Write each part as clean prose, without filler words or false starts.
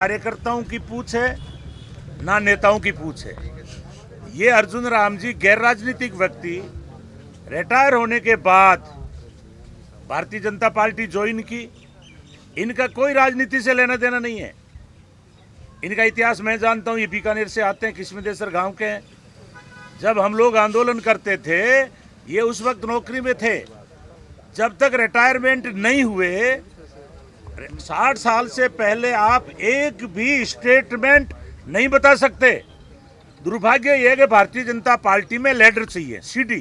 कार्यकर्ताओं की पूछ है ना नेताओं की पूछ है। ये अर्जुन राम जी गैर राजनीतिक व्यक्ति रिटायर होने के बाद भारतीय जनता पार्टी ज्वाइन की। इनका कोई राजनीति से लेना देना नहीं है। इनका इतिहास मैं जानता हूँ। ये बीकानेर से आते हैं, किस्मतेसर गांव के हैं। जब हम लोग आंदोलन करते थे ये उस वक्त नौकरी में थे। जब तक रिटायरमेंट नहीं हुए 60 साल से पहले आप एक भी स्टेटमेंट नहीं बता सकते। दुर्भाग्य यह है कि भारतीय जनता पार्टी में लेडर चाहिए, सीडी,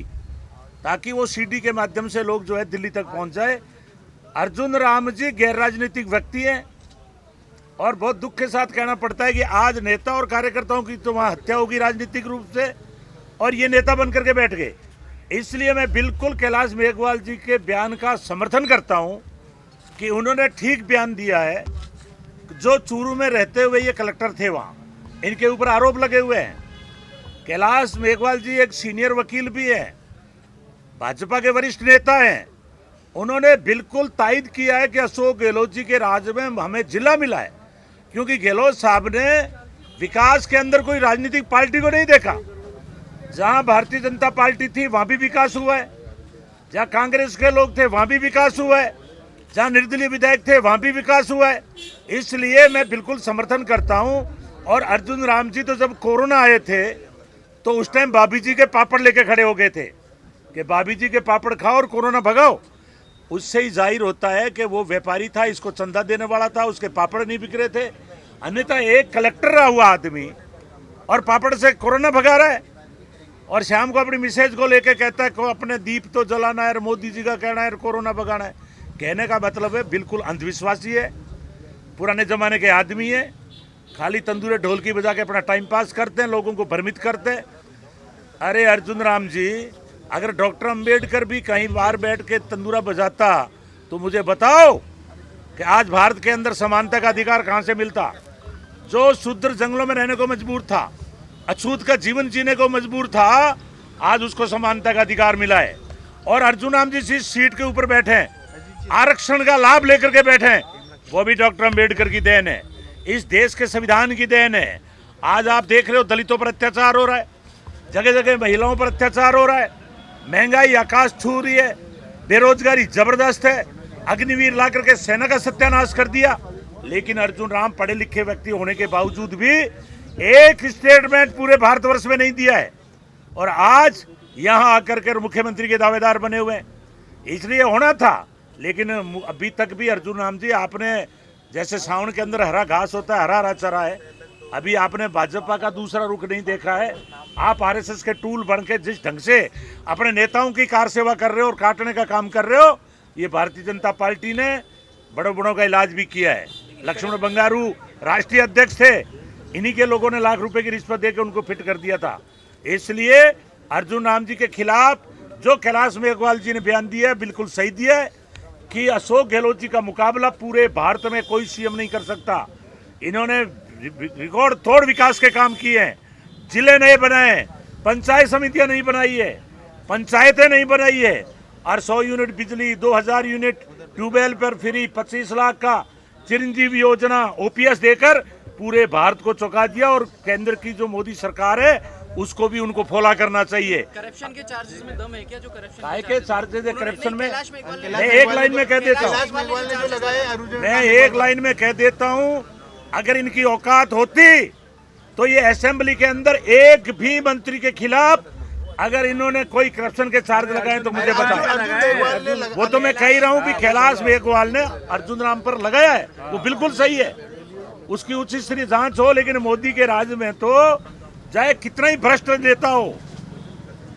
ताकि वो सीडी के माध्यम से लोग जो है दिल्ली तक पहुंच जाए। अर्जुन राम जी गैर राजनीतिक व्यक्ति हैं और बहुत दुख के साथ कहना पड़ता है कि आज नेता और कार्यकर्ताओं की तो वहां हत्या होगी राजनीतिक रूप से, और ये नेता बन करके बैठ गए। इसलिए मैं बिल्कुल कैलाश मेघवाल जी के बयान का समर्थन करता हूं कि उन्होंने ठीक बयान दिया है। जो चूरू में रहते हुए ये कलेक्टर थे, वहाँ इनके ऊपर आरोप लगे हुए हैं। कैलाश मेघवाल जी एक सीनियर वकील भी हैं, भाजपा के वरिष्ठ नेता हैं। उन्होंने बिल्कुल तायद किया है कि अशोक गहलोत जी के राज में हमें जिला मिला है, क्योंकि गहलोत साहब ने विकास के अंदर कोई राजनीतिक पार्टी को नहीं देखा। जहां भारतीय जनता पार्टी थी वहां भी विकास हुआ है, जहां कांग्रेस के लोग थे वहां भी विकास हुआ है, जहां निर्दलीय विधायक थे वहां भी विकास हुआ है। इसलिए मैं बिल्कुल समर्थन करता हूं। और अर्जुन राम जी तो जब कोरोना आए थे तो उस टाइम भाभी जी के पापड़ लेके खड़े हो गए थे कि भाभी जी के पापड़ खाओ और कोरोना भगाओ। उससे ही जाहिर होता है कि वो व्यापारी था, इसको चंदा देने वाला था, उसके पापड़ नहीं बिक रहे थे। अन्यथा एक कलेक्टर रहा हुआ आदमी और पापड़ से कोरोना भगा रहा है, और शाम को अपनी मिसेज को लेके कहता है को अपने दीप तो जलाना है, मोदी जी का कहना है कोरोना भगाना है। कहने का मतलब है बिल्कुल अंधविश्वासी है, पुराने जमाने के आदमी है, खाली तंदूरे ढोलकी बजा के अपना टाइम पास करते हैं, लोगों को भ्रमित करते हैं। अरे अर्जुन राम जी, अगर डॉक्टर अंबेडकर भी कहीं बाहर बैठ के तंदूरा बजाता तो मुझे बताओ कि आज भारत के अंदर समानता का अधिकार कहाँ से मिलता। जो शूद्र जंगलों में रहने को मजबूर था, अछूत का जीवन जीने को मजबूर था, आज उसको समानता का अधिकार मिला है। और अर्जुन राम जी जिस सीट के ऊपर बैठे हैं, आरक्षण का लाभ लेकर के बैठे हैं, वो भी डॉक्टर अंबेडकर की देन है, इस देश के संविधान की देन है। आज आप देख रहे हो दलितों पर अत्याचार हो रहा है, जगह जगह महिलाओं पर अत्याचार हो रहा है, महंगाई आकाश छू रही है, बेरोजगारी जबरदस्त है। अग्निवीर ला करके सेना का सत्यानाश कर दिया। लेकिन अर्जुन राम पढ़े लिखे व्यक्ति होने के बावजूद भी एक स्टेटमेंट पूरे भारतवर्ष में नहीं दिया है, और आज यहां आकर के मुख्यमंत्री के दावेदार बने हुए हैं। इसलिए होना था, लेकिन अभी तक भी अर्जुन राम जी, आपने जैसे सावन के अंदर हरा घास होता है, हरा हरा चरा है, अभी आपने भाजपा का दूसरा रुख नहीं देखा है। आप आरएसएस के टूल बन के जिस ढंग से अपने नेताओं की कार सेवा कर रहे हो और काटने का काम कर रहे हो, ये भारतीय जनता पार्टी ने बड़ों बड़ों का इलाज भी किया है। लक्ष्मण बंगारू राष्ट्रीय अध्यक्ष थे, इन्हीं के लोगों ने लाख रुपए की रिश्वत देकर उनको फिट कर दिया था। इसलिए अर्जुन राम जी के खिलाफ जो कैलाश मेघवाल जी ने बयान दिया है, बिल्कुल सही दिया है कि अशोक गहलोत जी का मुकाबला पूरे भारत में कोई सीएम नहीं कर सकता। इन्होंने रिकॉर्ड तोड़ विकास के काम किए हैं, जिले नए बनाए, पंचायत समितियां नहीं बनाई है, पंचायतें नहीं बनाई है, और 100 यूनिट बिजली, 2000 यूनिट ट्यूबवेल पर फ्री, 25 लाख का चिरंजीवी योजना ओपीएस देकर पूरे भारत को चौंका दिया। और केंद्र की जो मोदी सरकार है उसको भी उनको फॉलो करना चाहिए। करप्शन के चार्जेस में दम है क्या? जो करप्शन के चार्जेस है, करप्शन में मैं एक लाइन में कह देता हूँ, मैं एक लाइन में कह देता हूँ, अगर इनकी औकात होती तो ये असेंबली के अंदर एक भी मंत्री के खिलाफ अगर इन्होंने कोई करप्शन के चार्ज लगाए तो मुझे बताओ। वो तो मैं कह ही रहा हूँ कि कैलाश मेघवाल ने अर्जुन राम पर लगाया है, वो बिल्कुल सही है, उसकी उच्च स्तरीय जांच हो। लेकिन मोदी के राज में तो चाहे कितना ही भ्रष्ट नेता हो,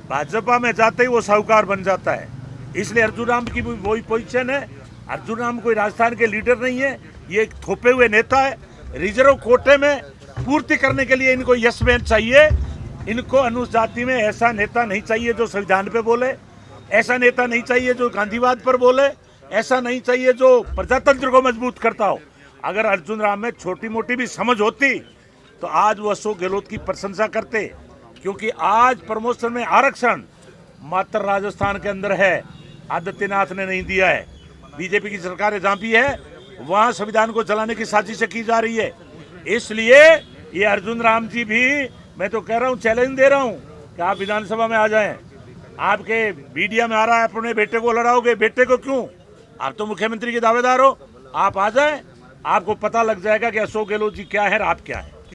भाजपा में जाते ही वो साहूकार बन जाता है। इसलिए अर्जुन राम की वही पोजीशन है। अर्जुन राम कोई राजस्थान के लीडर नहीं है, ये एक थोपे हुए नेता है। रिजर्व कोटे में पूर्ति करने के लिए इनको यस मैन चाहिए। इनको अनुसूचित जाति में ऐसा नेता नहीं चाहिए जो संविधान पे बोले, ऐसा नेता नहीं चाहिए जो गांधीवाद पर बोले, ऐसा नहीं चाहिए जो प्रजातंत्र को मजबूत करता हो। अगर अर्जुन राम में छोटी मोटी भी समझ होती तो आज वो अशोक गहलोत की प्रशंसा करते, क्योंकि आज प्रमोशन में आरक्षण मात्र राजस्थान के अंदर है, आदित्यनाथ ने नहीं दिया है। बीजेपी की सरकार जहाँ भी है वहाँ संविधान को चलाने की साजिश की जा रही है। इसलिए ये अर्जुन राम जी भी, मैं तो कह रहा हूं, चैलेंज दे रहा हूं कि आप विधानसभा में आ जाएं। आपके मीडिया में आ रहा है, अपने बेटे को लड़ाओगे, बेटे को क्यों? आप तो मुख्यमंत्री के दावेदार हो, आप आ जाएं, आपको पता लग जाएगा कि अशोक गहलोत जी क्या है और आप क्या है।